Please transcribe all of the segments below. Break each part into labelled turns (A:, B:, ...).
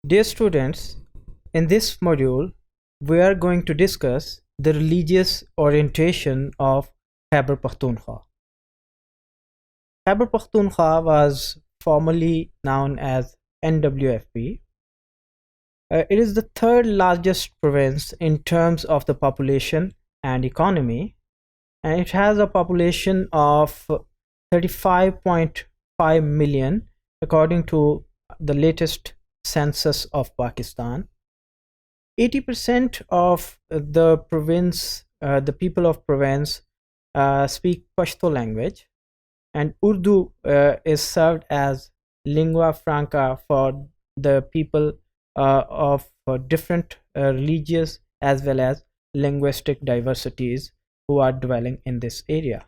A: Dear students, in this module, we are going to discuss the religious orientation of Khyber Pakhtunkhwa. Khyber Pakhtunkhwa was formerly known as NWFP. It is the third largest province in terms of the population and economy, and it has a population of 35.5 million according to the latest census of Pakistan. 80% of the people of province speak Pashto language, and Urdu is served as lingua franca for the people of different religious as well as linguistic diversities who are dwelling in this area.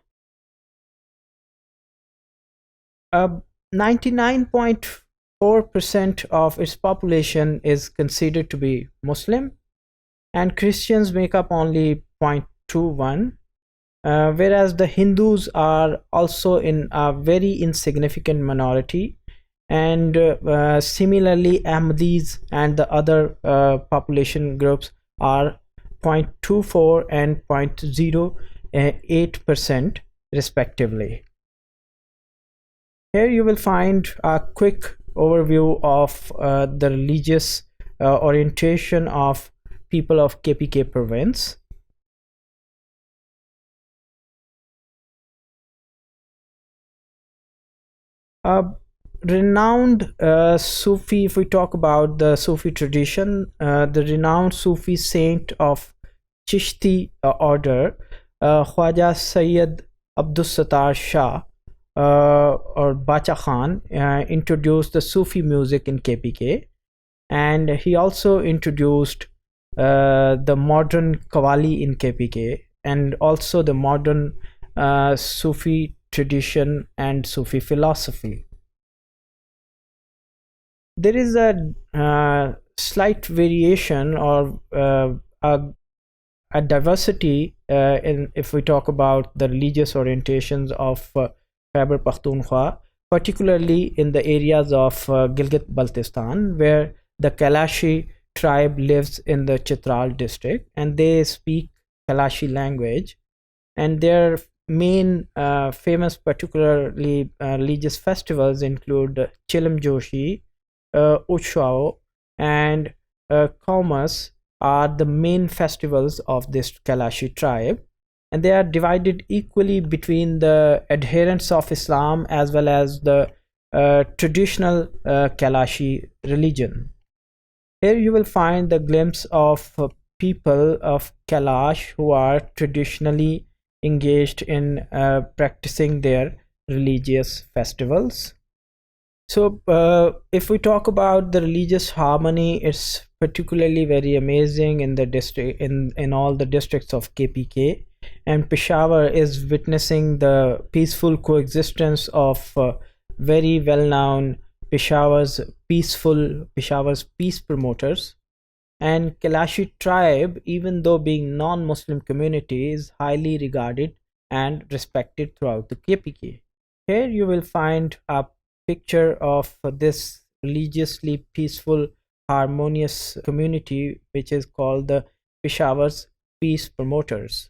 A: 99.4% of its population is considered to be Muslim, and Christians make up only 0.21, whereas the Hindus are also in a very insignificant minority, and similarly Ahmadis and the other population groups are 0.24 and 0.08% respectively. Here you will find a quick overview of the religious orientation of people of KPK province. Renowned Sufi, if we talk about the Sufi tradition, the renowned Sufi saint of Chishti order, Khwaja Sayyid Abdus Sattar Shah or Bacha Khan introduced the Sufi music in KPK, and he also introduced the modern Qawwali in KPK, and also the modern Sufi tradition and Sufi philosophy. There is a slight variation or a diversity in if we talk about the religious orientations of Khyber Pakhtunkhwa, particularly in the areas of Gilgit-Baltistan, where the Kalashi tribe lives in the Chitral district, and they speak Kalashi language, and their main famous particularly religious festivals include Chilam Joshi, Utshao, and Kaumas are the main festivals of this Kalashi tribe, and they are divided equally between the adherents of Islam as well as the traditional Kalashi religion. Here you will find the glimpse of people of Kalash who are traditionally engaged in practicing their religious festivals. So if we talk about the religious harmony, it's particularly very amazing in the district, in all the districts of KPK, and Peshawar is witnessing the peaceful coexistence of very well-known Peshawar's peace promoters. And Kalashi tribe, even though being non-Muslim community, is highly regarded and respected throughout the KPK. Here you will find a picture of this religiously peaceful, harmonious community, which is called the Peshawar's peace promoters.